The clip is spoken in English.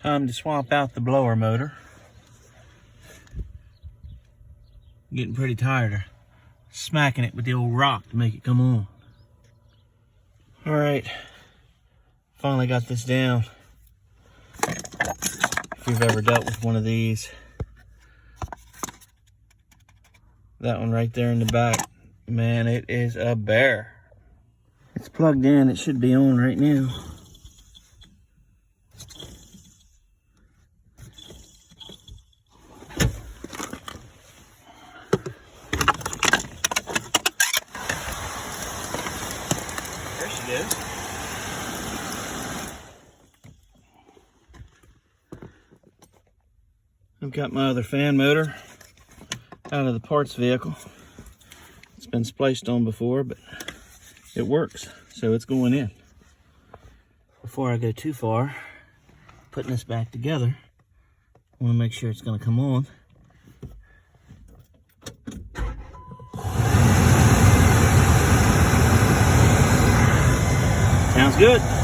Time to swap out the blower motor. I'm getting pretty tired of smacking it with the old rock to make it come on. All right, finally got this down. If you've ever dealt with one of these, that one right there in the back, man, it is a bear. It's plugged in, it should be on right now. There she goes. I've got my other fan motor out of the parts vehicle. It's been spliced on before, but it works, so it's going in. Before I go too far, putting this back together, I want to make sure it's going to come on. Sounds good.